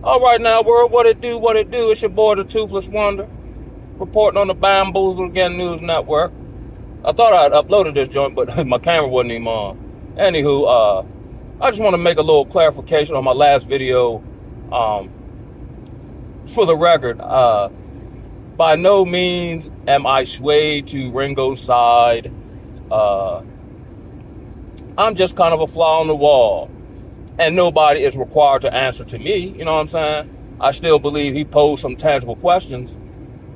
All right now, world, what it do, what it do? It's your boy, the Toothless Wonder, reporting on the Bamboozled Again News Network. I thought I'd uploaded this joint, but my camera wasn't even on. Anywho, I just want to make a little clarification on my last video. For the record, by no means am I swayed to Ringo's side. I'm just kind of a fly on the wall. And nobody is required to answer to me, you know what I'm saying? I still believe he posed some tangible questions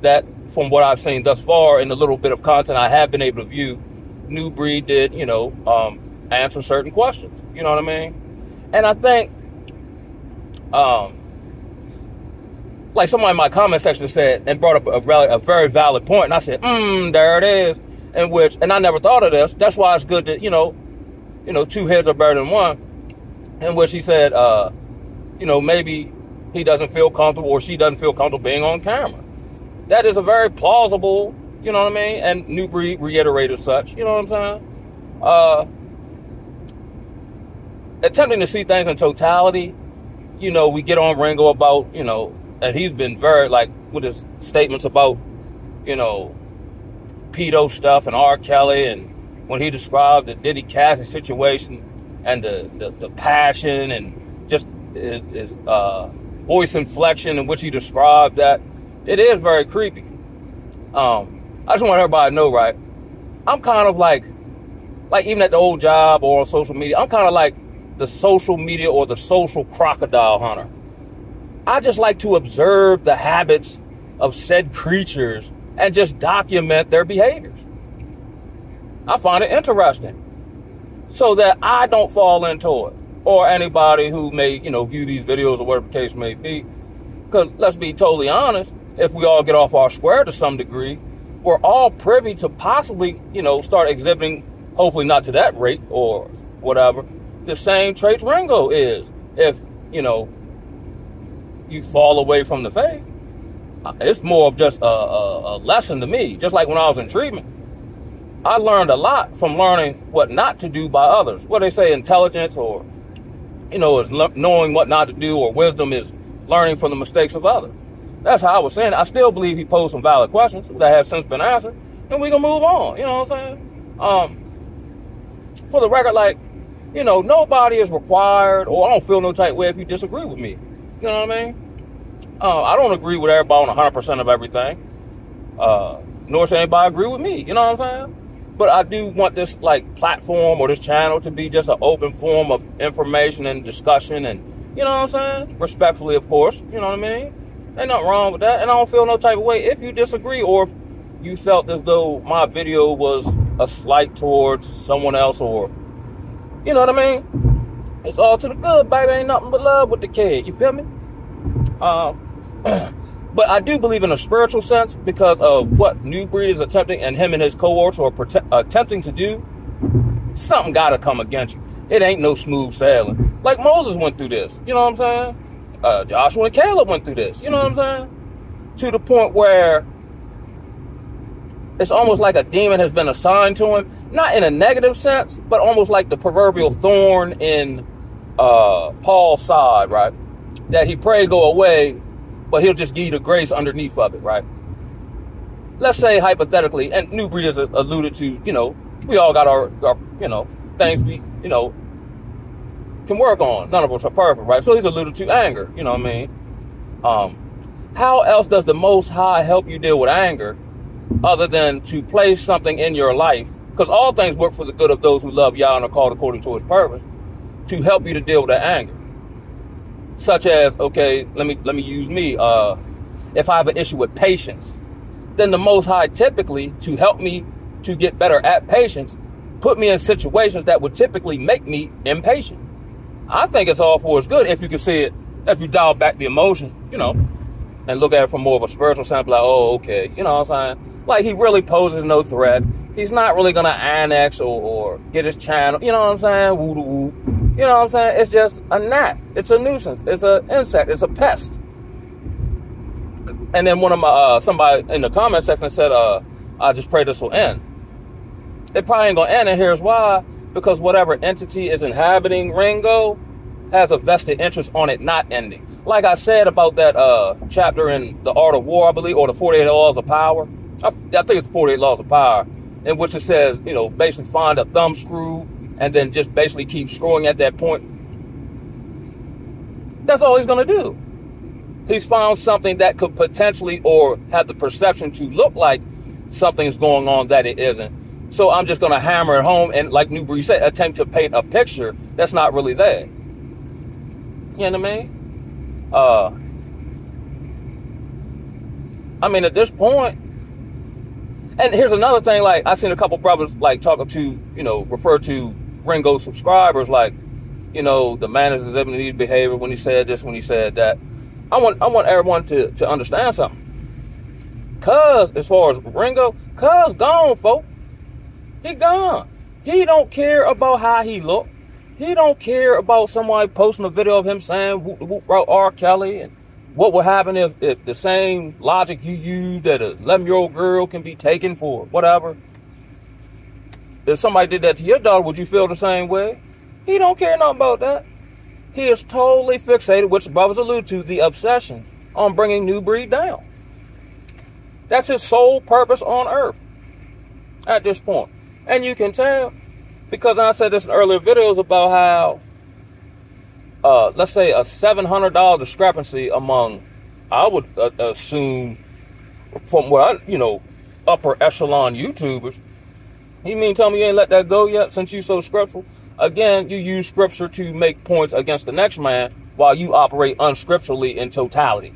that, from what I've seen thus far in the little bit of content I have been able to view, New Breed did, answer certain questions, you know what I mean? And I think, like somebody in my comment section said, and brought up a very valid point, and I said, there it is, and I never thought of this. That's why it's good that, two heads are better than one. In which he said, maybe he doesn't feel comfortable or she doesn't feel comfortable being on camera. That is a very plausible, you know what I mean? And New Breed reiterated such, you know what I'm saying? Attempting to see things in totality, we get on Ringo about, and he's been very, with his statements about, pedo stuff and R. Kelly, and when he described the Diddy Cassidy situation, and the passion and just his voice inflection in which he described that, it is very creepy. I just want everybody to know, right? I'm kind of like even at the old job or on social media, I'm kind of like the social media or the social crocodile hunter. I just like to observe the habits of said creatures and just document their behaviors. I find it interesting, so that I don't fall into it, or anybody who may, view these videos or whatever the case may be. Because let's be totally honest, if we all get off our square to some degree, we're all privy to possibly, start exhibiting, hopefully not to that rate or whatever, the same traits Ringo is. If, you fall away from the faith, it's more of just a lesson to me. Just like when I was in treatment, I learned a lot from learning what not to do by others. What they say, intelligence or, is knowing what not to do, or wisdom is learning from the mistakes of others. That's how I was saying it. I still believe he posed some valid questions that have since been answered, and we can move on. You know what I'm saying? For the record, nobody is required, or I don't feel no type way if you disagree with me. You know what I mean? I don't agree with everybody on 100% of everything. Nor should anybody agree with me. You know what I'm saying? But I do want this platform or this channel to be just an open form of information and discussion, and you know what I'm saying? Respectfully, of course. You know what I mean? Ain't nothing wrong with that. And I don't feel no type of way if you disagree, or if you felt as though my video was a slight towards someone else, or you know what I mean? It's all to the good, baby. Ain't nothing but love with the kid. You feel me? But I do believe in a spiritual sense, because of what New Breed is attempting, and him and his cohorts are attempting to do. Something got to come against you. It ain't no smooth sailing. Like Moses went through this. You know what I'm saying? Joshua and Caleb went through this. You know what I'm saying? To the point where it's almost like a demon has been assigned to him. Not in a negative sense, but almost like the proverbial thorn in Paul's side, right? That he prayed go away, but he'll just give you the grace underneath of it, right? Let's say, hypothetically, and New Breed has alluded to, we all got our things we, can work on. None of us are perfect, right? So he's alluded to anger, you know what I mean? How else does the Most High help you deal with anger other than to place something in your life? Because all things work for the good of those who love Yah and are called according to his purpose, to help you to deal with that anger. Such as, okay, let me use me. If I have an issue with patience, then the Most High typically, to help me to get better at patience, put me in situations that would typically make me impatient. I think it's all for his good if you can see it, if you dial back the emotion, and look at it from more of a spiritual sense, like, oh, okay, you know what I'm saying? Like, he really poses no threat. He's not really going to annex or get his channel, you know what I'm saying? Woo-doo-woo. You know what I'm saying? It's just a gnat. It's a nuisance. It's an insect. It's a pest. And then one of my, somebody in the comment section said, I just pray this will end. It probably ain't going to end, and here's why. Because whatever entity is inhabiting Ringo has a vested interest on it not ending. Like I said about that chapter in The Art of War, I believe, or the 48 Laws of Power. I think it's 48 Laws of Power, in which it says, you know, basically find a thumb screw and then just basically keep screwing at that point. That's all he's going to do. He's found something that could potentially or have the perception to look like something is going on that it isn't. So I'm just going to hammer it home and, like New Breed said, attempt to paint a picture that's not really there. You know what I mean? At this point, and here's another thing, like, I seen a couple brothers, like, talking to, you know, refer to Ringo subscribers, like, you know, the man is exhibiting these behavior when he said this, when he said that. I want everyone to understand something. Cuz, as far as Ringo, Cuz gone, folks. He gone. He don't care about how he look. He don't care about somebody posting a video of him saying whoop, whoop, R. Kelly, and what would happen if the same logic you use that a 11-year-old girl can be taken for whatever. If somebody did that to your daughter, would you feel the same way? He don't care nothing about that. He is totally fixated, which the brothers allude to, the obsession on bringing New Breed down. That's his sole purpose on earth at this point. And you can tell, because I said this in earlier videos about how, let's say, a $700 discrepancy among, I would assume, from what you know, upper echelon YouTubers. You mean tell me you ain't let that go yet since you so scriptural? Again, you use scripture to make points against the next man while you operate unscripturally in totality.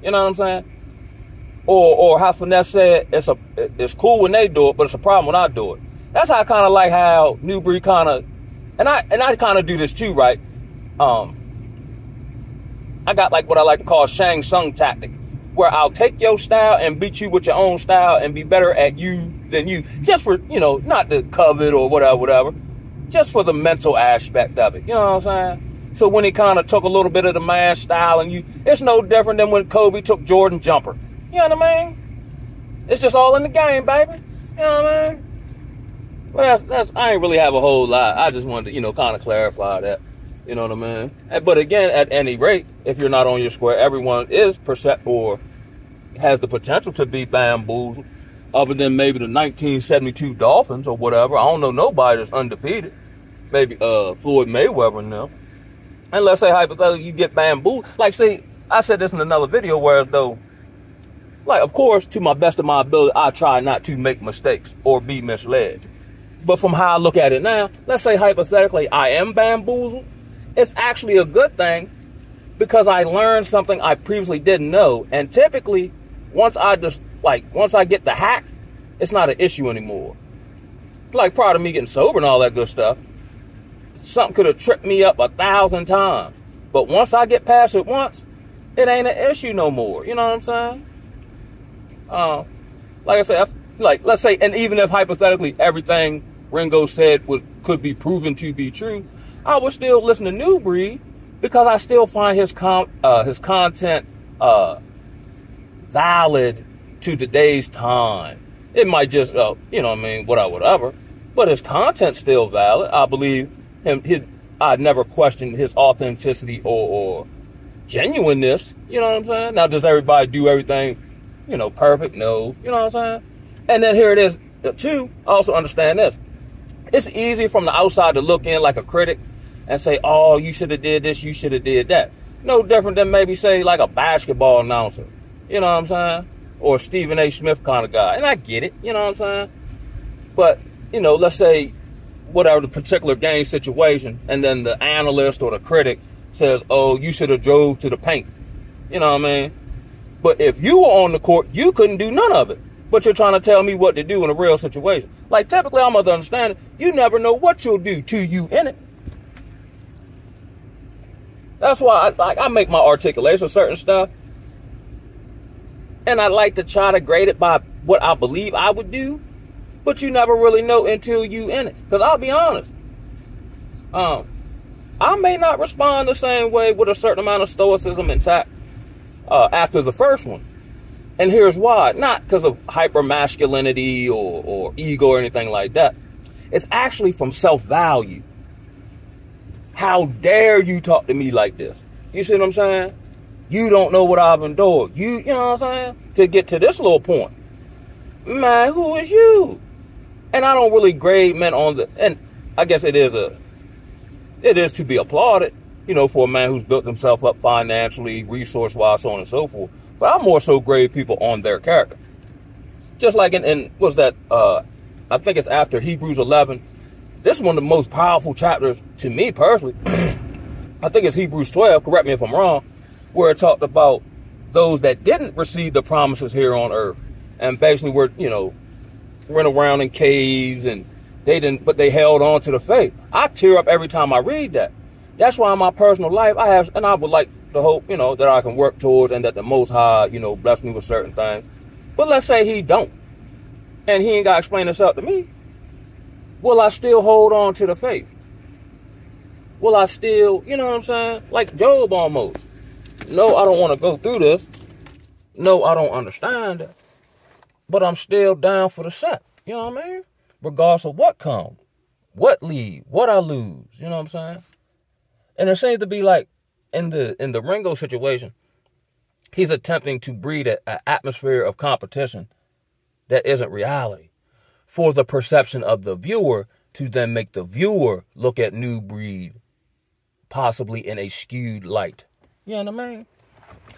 You know what I'm saying? Or how Finesse said, it's cool when they do it, but it's a problem when I do it. That's how I kind of like how New Breed kind of, and I kind of do this too, right? I got like what I like to call Shang Tsung tactic, where I'll take your style and beat you with your own style and be better at you than you, just for, you know, not to covet or whatever, just for the mental aspect of it. You know what I'm saying? So when he kind of took a little bit of the man style and you, it's no different than when Kobe took Jordan jumper. You know what I mean? It's just all in the game, baby. You know what I mean? Well, that's I ain't really have a whole lot. I just wanted to, you know, kind of clarify that. You know what I mean? But again, at any rate, if you're not on your square, everyone is or has the potential to be bamboozled, other than maybe the 1972 Dolphins or whatever. I don't know nobody that's undefeated. Maybe Floyd Mayweather and them. And let's say hypothetically you get bamboozled. Like, say, I said this in another video, whereas though, like, of course, to my best of my ability, I try not to make mistakes or be misled. But from how I look at it now, let's say hypothetically I am bamboozled. It's actually a good thing because I learned something I previously didn't know. And typically, once I get the hack, it's not an issue anymore. Like, prior to me getting sober and all that good stuff, something could have tripped me up 1,000 times. But once I get past it once, it ain't an issue no more. You know what I'm saying? Like I said, like, let's say, and even if hypothetically everything Ringo said could be proven to be true, I would still listen to New Breed because I still find his content valid to today's time. It might just, you know what I mean, whatever. But his content's still valid. I believe I'd never questioned his authenticity or genuineness. You know what I'm saying? Now, does everybody do everything, you know, perfect? No. You know what I'm saying? And then here it is, too. Also understand this. It's easy from the outside to look in like a critic and say, oh, you should have did this, you should have did that. No different than maybe, say, like a basketball announcer. You know what I'm saying? Or Stephen A. Smith kind of guy. And I get it. You know what I'm saying? But, you know, let's say whatever the particular game situation, and then the analyst or the critic says, oh, you should have drove to the paint. You know what I mean? But if you were on the court, you couldn't do none of it. But you're trying to tell me what to do in a real situation. Like, typically, I'm of the understanding, you never know what you'll do to you in it. That's why I make my articulation of certain stuff. And I like to try to grade it by what I believe I would do. But you never really know until you in it. Because I'll be honest. I may not respond the same way with a certain amount of stoicism intact after the first one. And here's why. Not because of hyper-masculinity or ego or anything like that. It's actually from self-value. How dare you talk to me like this? You see what I'm saying? You don't know what I've endured. You know what I'm saying? To get to this little point. Man, who is you? And I don't really grade men on the, and I guess it is to be applauded, for a man who's built himself up financially, resource-wise, so on and so forth. But I more so grade people on their character. Just like in what's that, I think it's after Hebrews 11. This is one of the most powerful chapters to me personally. I think it's Hebrews 12, correct me if I'm wrong, where it talked about those that didn't receive the promises here on earth. And basically were, went around in caves and but they held on to the faith. I tear up every time I read that. That's why in my personal life I would like to hope, that I can work towards and that the Most High, bless me with certain things. But let's say he don't. And he ain't got to explain himself to me. Will I still hold on to the faith? Will I still, you know what I'm saying? Like Job almost. No, I don't want to go through this. No, I don't understand it. But I'm still down for the set. You know what I mean? Regardless of what comes, what leave, what I lose. You know what I'm saying? And it seems to be like in the Ringo situation, he's attempting to breed an atmosphere of competition that isn't reality for the perception of the viewer to then make the viewer look at New Breed possibly in a skewed light. You know what I mean?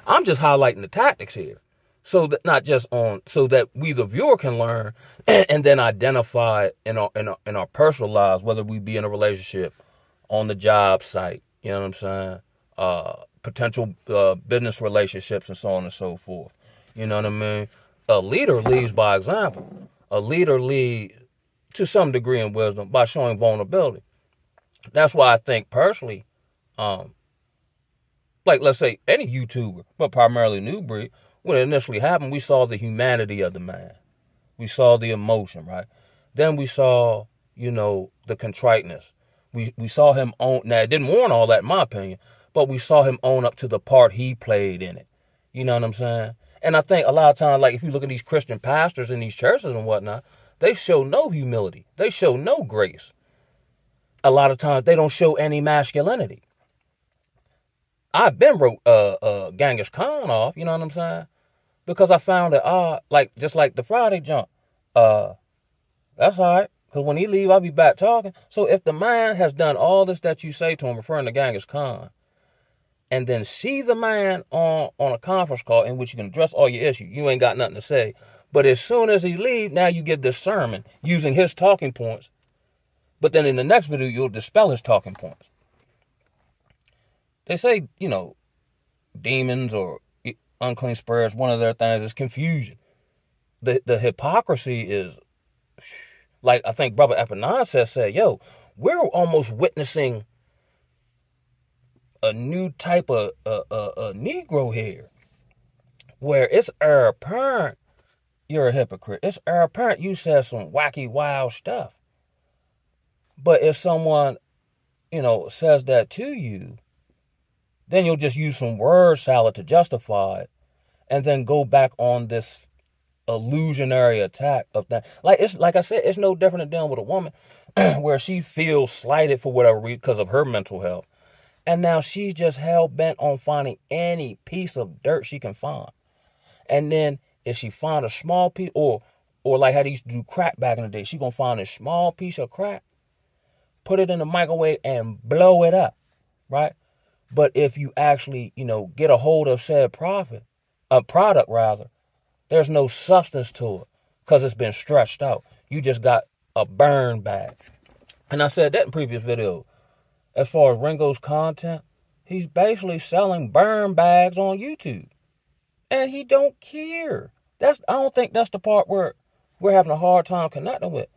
I'm just highlighting the tactics here. So that we the viewer can learn and then identify in our personal lives, whether we be in a relationship, on the job site, you know what I'm saying? Potential business relationships and so on and so forth. You know what I mean? A leader leads by example. A leader leads to some degree in wisdom by showing vulnerability. That's why I think personally, like let's say any YouTuber, but primarily New Breed, when it initially happened, we saw the humanity of the man. We saw the emotion, right? Then we saw, the contriteness. We saw him own. Now, it didn't warrant all that, in my opinion, but we saw him own up to the part he played in it. You know what I'm saying? And I think a lot of times, like if you look at these Christian pastors in these churches and whatnot, they show no humility. They show no grace. A lot of times, they don't show any masculinity. I've been wrote Genghis Khan off, you know what I'm saying? Because I found it odd, just like the Friday jump. That's all right, because when he leave, I'll be back talking. So if the man has done all this that you say to him, referring to Genghis Khan, and then see the man on a conference call in which you can address all your issues, you ain't got nothing to say. But as soon as he leaves, now you give this sermon using his talking points. But then in the next video, you'll dispel his talking points. They say, demons or unclean spirits, one of their things is confusion. The hypocrisy is, like I think Brother Epinon said, yo, we're almost witnessing a new type of Negro here, where it's apparent you're a hypocrite. It's apparent you said some wacky, wild stuff. But if someone, says that to you, then you'll just use some word salad to justify it and then go back on this illusionary attack of that. Like I said, it's no different than dealing with a woman where she feels slighted for whatever reason because of her mental health. And now she's just hell-bent on finding any piece of dirt she can find. And then if she find a small piece, or like how they used to do crack back in the day, she going to find a small piece of crack, put it in the microwave and blow it up, right? But if you actually, get a hold of said product, there's no substance to it because it's been stretched out. You just got a burn bag. And I said that in previous videos. As far as Ringo's content, he's basically selling burn bags on YouTube. And he don't care. I don't think that's the part where we're having a hard time connecting with.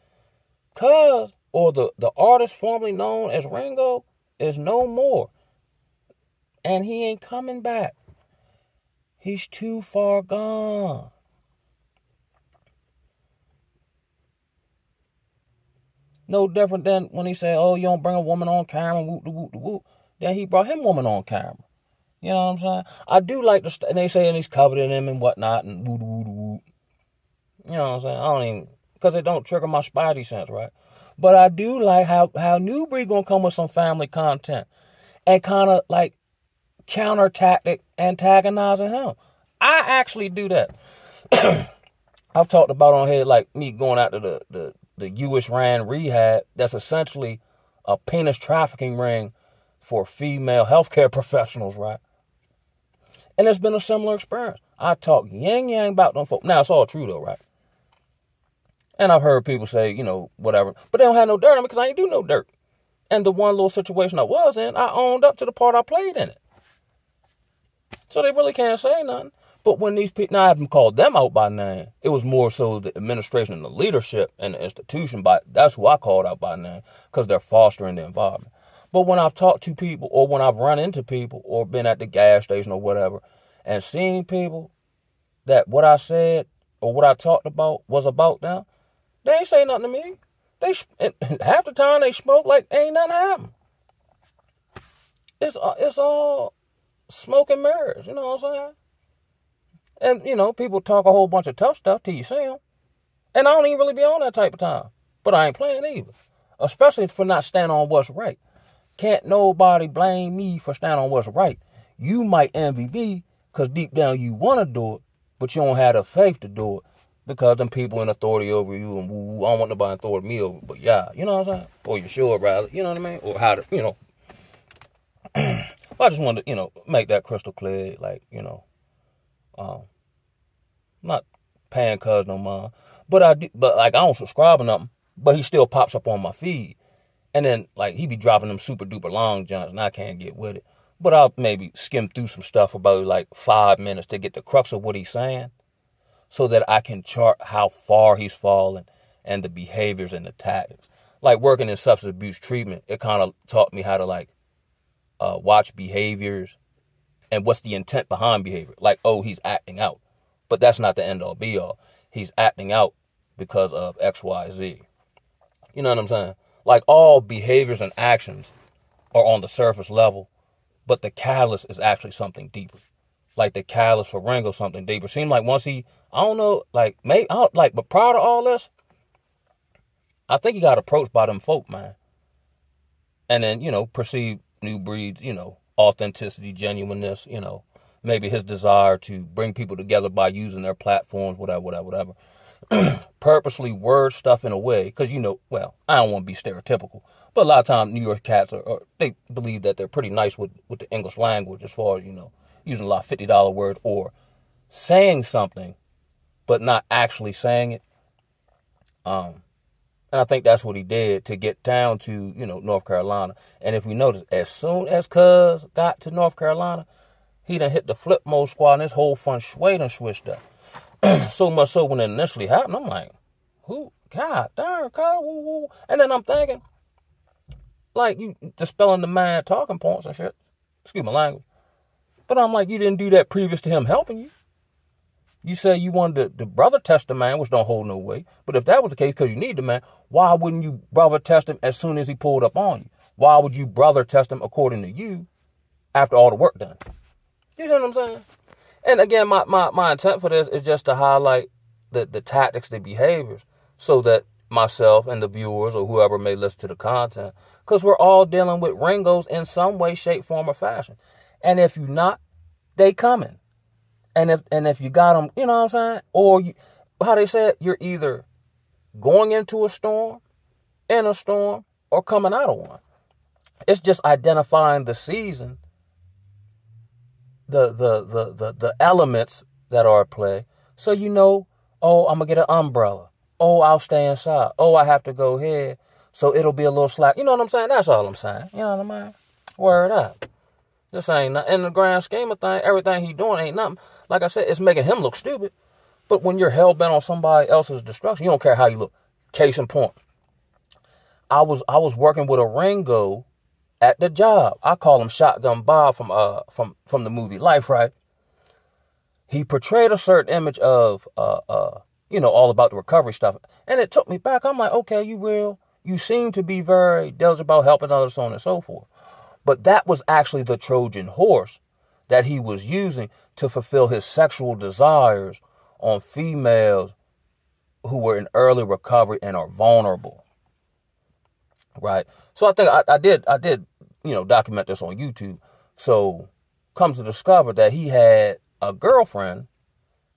The artist formerly known as Ringo is no more. And he ain't coming back. He's too far gone. No different than when he said, oh, you don't bring a woman on camera, whoop. Then he brought him woman on camera. You know what I'm saying? I do like and they say he's coveting him and whatnot and woo. You know what I'm saying? I don't even, because it don't trigger my spidey sense, right? But I do like how New Breed gonna come with some family content and kind of like counter tactic antagonizing him. I actually do that. I've talked about on here like me going out to the U.S. Rand rehab. That's essentially a penis trafficking ring for female healthcare professionals, right? And it's been a similar experience. I talk yang about them folks. Now, it's all true, though, right? And I've heard people say, whatever. But they don't have no dirt on me because I ain't do no dirt. And the one little situation I was in, I owned up to the part I played in it. So they really can't say nothing. But when these people, now I haven't called them out by name. It was more so the administration and the leadership and the institution. That's who I called out by name because they're fostering the environment. But when I've talked to people or when I've run into people or been at the gas station or whatever and seen people that what I said or what I talked about was about them, they ain't say nothing to me. Half the time they spoke like ain't nothing happened. It's all smoke and mirrors, you know what I'm saying? And, people talk a whole bunch of tough stuff till you see them. And I don't even really be on that type of time. But I ain't playing either. Especially for not standing on what's right. Can't nobody blame me for standing on what's right. You might envy me because deep down you want to do it, but you don't have the faith to do it because them people in authority over you and woo, I don't want nobody in authority me over, but yeah, you know what I'm saying? Or you should rather, you know what I mean? Or how to, I just wanted to, make that crystal clear, like, not paying cuz no mind, but I don't subscribe or nothing, but he still pops up on my feed. And then, like, he be dropping them super duper long joints, and I can't get with it. But I'll maybe skim through some stuff about, like, 5 minutes to get the crux of what he's saying so that I can chart how far he's fallen and the behaviors and the tactics. Like, working in substance abuse treatment, it kind of taught me how to, like, watch behaviors and what's the intent behind behavior. Like, oh, he's acting out. But that's not the end-all, be-all. He's acting out because of X, Y, Z. You know what I'm saying? Like, all behaviors and actions are on the surface level, but the catalyst is actually something deeper. Like, the catalyst for Ringo is something deeper. Seemed like once I don't know, like, but prior to all this, I think he got approached by them folk, man. And then, perceived New Breed's, authenticity, genuineness, maybe his desire to bring people together by using their platforms, whatever. Purposely word stuff in a way, because, I don't want to be stereotypical, but a lot of times New York cats they believe that they're pretty nice with the English language as far as, using a lot of $50 words or saying something, but not actually saying it. And I think that's what he did to get down to, North Carolina. And if we notice, as soon as Cuz got to North Carolina, he done hit the flip mode squad and his whole fun sway done switched up. So much so when it initially happened, I'm like, who? God darn, Cuz, woo, woo. And then I'm thinking, like, you dispelling the mind talking points and shit. Excuse my language. But I'm like, you didn't do that previous to him helping you. You say you wanted the brother test the man, which don't hold no weight. But if that was the case, because you need the man, why wouldn't you brother test him as soon as he pulled up on you? Why would you brother test him according to you after all the work done? You know what I'm saying? And again, my intent for this is just to highlight the tactics, the behaviors, so that myself and the viewers or whoever may listen to the content, because we're all dealing with Ringos in some way, shape, form, or fashion. And if you're not, they coming. And if you got them, you know what I'm saying? Or how they said, you're either going into a storm, in a storm, or coming out of one. It's just identifying the season, the elements that are at play. So oh, I'm going to get an umbrella. Oh, I'll stay inside. Oh, I have to go here. So it'll be a little slack. You know what I'm saying? That's all I'm saying. You know what I mean? Word up. This ain't nothing. In the grand scheme of things, everything he doing ain't nothing. Like I said, it's making him look stupid. But when you're hell-bent on somebody else's destruction, you don't care how you look. Case in point. I was working with a Ringo at the job. I call him Shotgun Bob from the movie Life, right? He portrayed a certain image of all about the recovery stuff. And it took me back. I'm like, okay, you real. You seem to be very diligent about helping others, so on and so forth. But that was actually the Trojan horse that he was using to fulfill his sexual desires on females who were in early recovery and are vulnerable. right? So I think I did, document this on YouTube. So come to discover that he had a girlfriend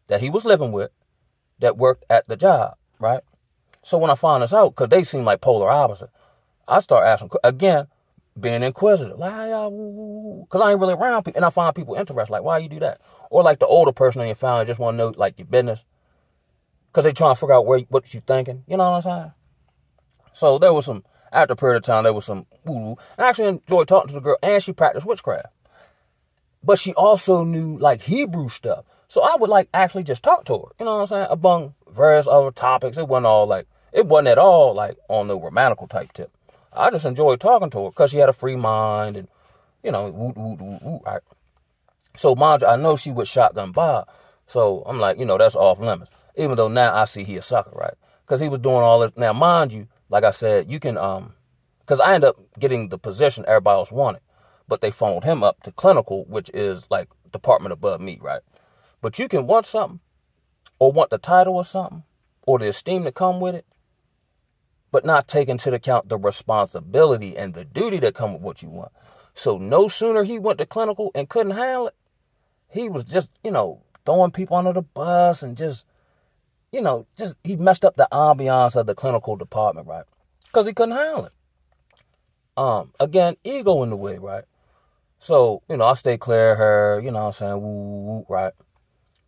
that he was living with that worked at the job, right? So when I found this out, because they seem like polar opposite, I start asking, again, being inquisitive, like, because I ain't really around people, and I find people interested, like, why you do that? Or like the older person in your family just want to know, like, your business, because they trying to figure out what you thinking, you know what I'm saying? So there was some, after a period of time, there was some woo. I actually enjoyed talking to the girl, and she practiced witchcraft. But she also knew, like, Hebrew stuff. So I would, like, actually just talk to her, you know what I'm saying, among various other topics. It wasn't at all, like, on the grammatical type tip. I just enjoyed talking to her because she had a free mind and, right? So, mind you, I know she would shotgun Bob. So I'm like, that's off limits. Even though now I see he a sucker, right? Because he was doing all this. Now, mind you, like I said, you can, because I ended up getting the position everybody else wanted. But they phoned him up to clinical, which is like department above me, right? But you can want something or want the title or something or the esteem to come with it, but not take into account the responsibility and the duty that come with what you want. So no sooner he went to clinical and couldn't handle it, he was just, throwing people under the bus and just he messed up the ambiance of the clinical department, right? Because he couldn't handle it. Again, ego in the way, right? So, I stayed clear of her, you know what I'm saying, woo, right?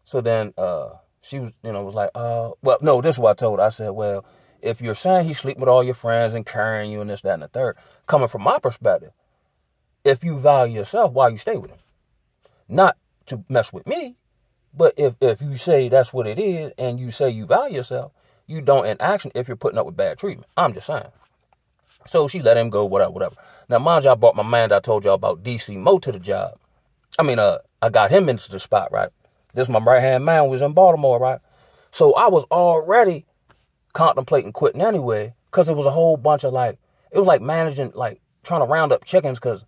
So then she was, was like, well, no, this is what I told her. I said, well, if you're saying he's sleeping with all your friends and carrying you and this, that, and the third, coming from my perspective, if you value yourself, why you stay with him? Not to mess with me, but if you say that's what it is and you say you value yourself, you don't in action if you're putting up with bad treatment. I'm just saying. So she let him go, whatever. Now, mind you, I brought my man that I told y'all about, DC Mo, to the job. I got him into the spot, right? This my right-hand man was in Baltimore, right? So I was already contemplating quitting anyway, because it was a whole bunch of it was like managing, like trying to round up chickens, because,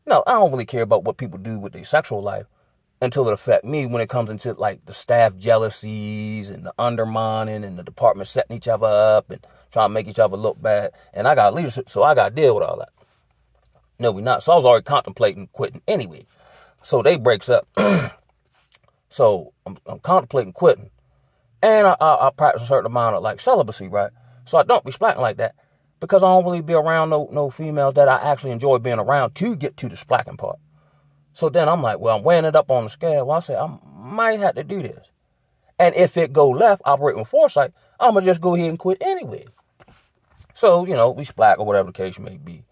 I don't really care about what people do with their sexual life until it affect me when it comes into like the staff jealousies and the undermining and the department setting each other up and trying to make each other look bad. And I got leadership, so I got to deal with all that. No, we not. So I was already contemplating quitting anyway. So they breaks up. So I'm contemplating quitting. And I practice a certain amount of like celibacy, right? So I don't be splacking like that because I don't really be around no females that I actually enjoy being around to get to the splacking part. So then I'm like, well, I'm weighing it up on the scale. Well, I said, I might have to do this. And if it go left, operating with foresight, I'm going to just go ahead and quit anyway. So, we splack or whatever the case may be.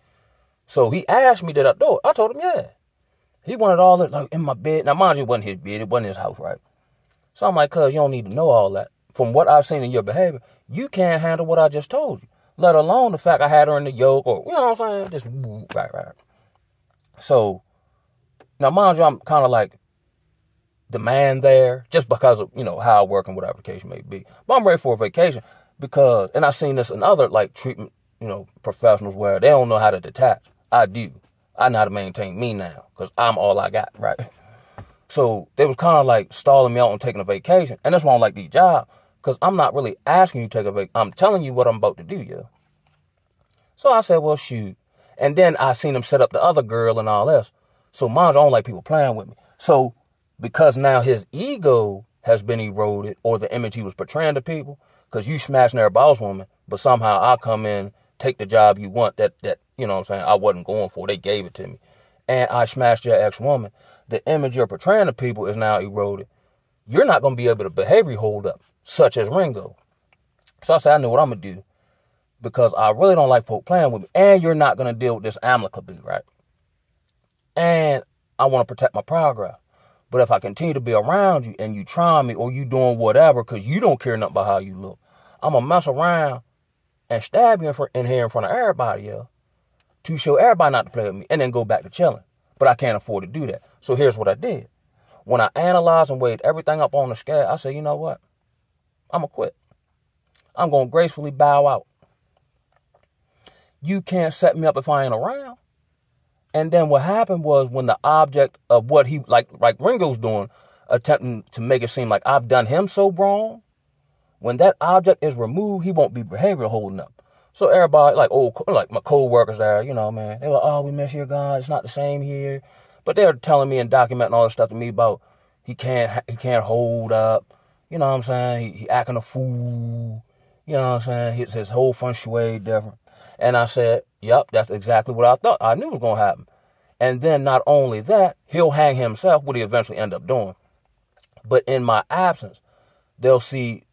So he asked me, did I do it? I told him, yeah. He wanted all that like in my bed. Now, mind you, it wasn't his bed. It wasn't his house, right? So I'm like, cuz you don't need to know all that. From what I've seen in your behavior, you can't handle what I just told you. Let alone the fact I had her in the yoke or, you know what I'm saying? Just, right. So, now mind you, I'm kind of like the man there just because of, how I work and whatever the case may be. But I'm ready for a vacation because, and I've seen this in other like treatment, professionals where they don't know how to detach. I do. I know how to maintain me now because I'm all I got, right? So they was kind of like stalling me out on taking a vacation. And that's why I don't like these jobs, because I'm not really asking you to take a vacation. I'm telling you what I'm about to do, yeah. So I said, well, shoot. And then I seen him set up the other girl and all this. So mind you, I don't like people playing with me. So because now his ego has been eroded, or the image he was portraying to people, because you smashing their boss woman, but somehow I come in, take the job you want that you know what I'm saying, I wasn't going for. They gave it to me. And I smashed your ex-woman. The image you're portraying to people is now eroded. You're not going to be able to behavior hold up, such as Ringo. So I said, I know what I'm going to do, because I really don't like folk playing with me. And you're not going to deal with this amicably, right? And I want to protect my progress. But if I continue to be around you and you trying me or you doing whatever because you don't care nothing about how you look, I'm going to mess around and stab you in here in front of everybody else to show everybody not to play with me and then go back to chilling. But I can't afford to do that. So here's what I did. When I analyzed and weighed everything up on the scale, I said, you know what? I'm going to quit. I'm going to gracefully bow out. You can't set me up if I ain't around. And then what happened was, when the object of what he, like Ringo's doing, attempting to make it seem like I've done him so wrong, when that object is removed, he won't be behavioral holding up. So everybody, like my co-workers there, you know, man, they were, oh, we miss your God. It's not the same here. But they're telling me and documenting all this stuff to me about he can't hold up. You know what I'm saying? He acting a fool. You know what I'm saying? His whole feng shui different. And I said, yep, that's exactly what I thought. I knew was going to happen. And then not only that, he'll hang himself, what he eventually end up doing. But in my absence, they'll see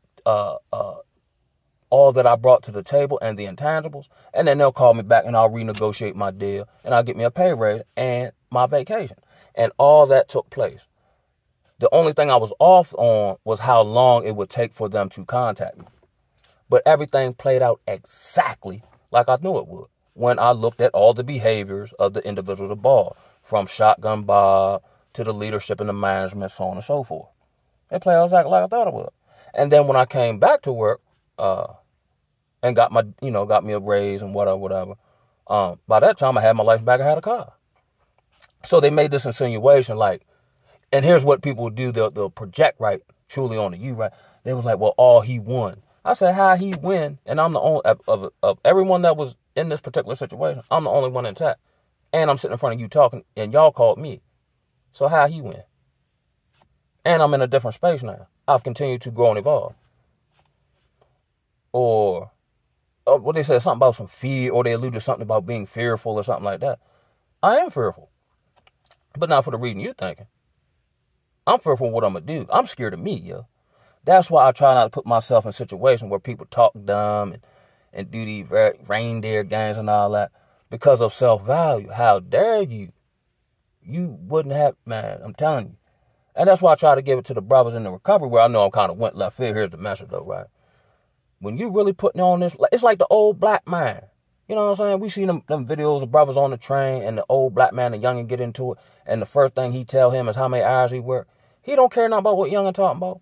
all that I brought to the table and the intangibles, and then they'll call me back and I'll renegotiate my deal and I'll get me a pay raise and my vacation. And all that took place. The only thing I was off on was how long it would take for them to contact me. But everything played out exactly like I knew it would when I looked at all the behaviors of the individuals involved, from Shotgun Bob to the leadership and the management, so on and so forth. It played out exactly like I thought it would. And then when I came back to work, and got me a raise and whatever. By that time I had my life back. I had a car. So they made this insinuation like, and here's what people do. They'll project right truly onto you, right? They was like, well, all he won. I said, how he win? And I'm the only, of everyone that was in this particular situation, I'm the only one intact. And I'm sitting in front of you talking and y'all called me. So how he win? And I'm in a different space now. I've continued to grow and evolve. Or what they said, something about some fear, or they alluded to something about being fearful or something like that. I am fearful. But not for the reason you're thinking. I'm fearful of what I'm going to do. I'm scared of me, yo. That's why I try not to put myself in situations where people talk dumb and do these reindeer games and all that because of self-value. How dare you? You wouldn't have, man, I'm telling you. And that's why I try to give it to the brothers in the recovery where I know I'm kind of went left field. Here's the message though, right? When you really putting on this, it's like the old black man. You know what I'm saying? We see them videos of brothers on the train and the old black man and youngin get into it. And the first thing he tell him is how many hours he work. He don't care nothing about what youngin talking about.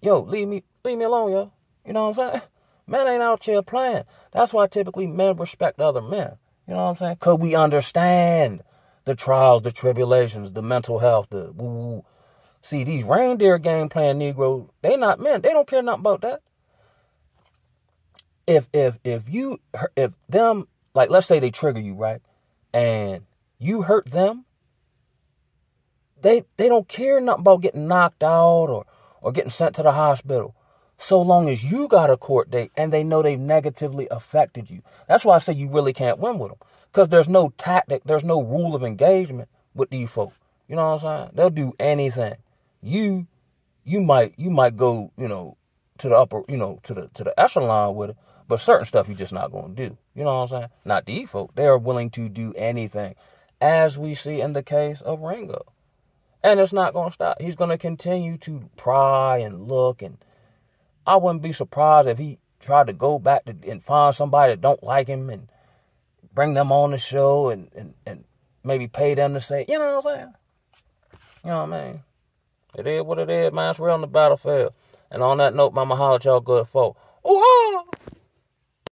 Yo, leave me alone, yo. You know what I'm saying? Men ain't out here playing. That's why typically men respect other men. You know what I'm saying? Because we understand the trials, the tribulations, the mental health, the woo. See, these reindeer game playing Negroes, they not men. They don't care nothing about that. If them, like, let's say they trigger you, right? And you hurt them, they don't care nothing about getting knocked out or getting sent to the hospital. So long as you got a court date and they know they've negatively affected you. That's why I say you really can't win with them. Because there's no tactic, there's no rule of engagement with these folk. You know what I'm saying? They'll do anything. You might go, to the upper, to the echelon with it. But certain stuff you're just not going to do. You know what I'm saying? Not these folk. They are willing to do anything. As we see in the case of Ringo. And it's not going to stop. He's going to continue to pry and look. And I wouldn't be surprised if he tried to go back and find somebody that don't like him and bring them on the show and maybe pay them to say, you know what I'm saying? You know what I mean? It is what it is, man. It's real on the battlefield. And on that note, Mama, holler at y'all good folk. Oh,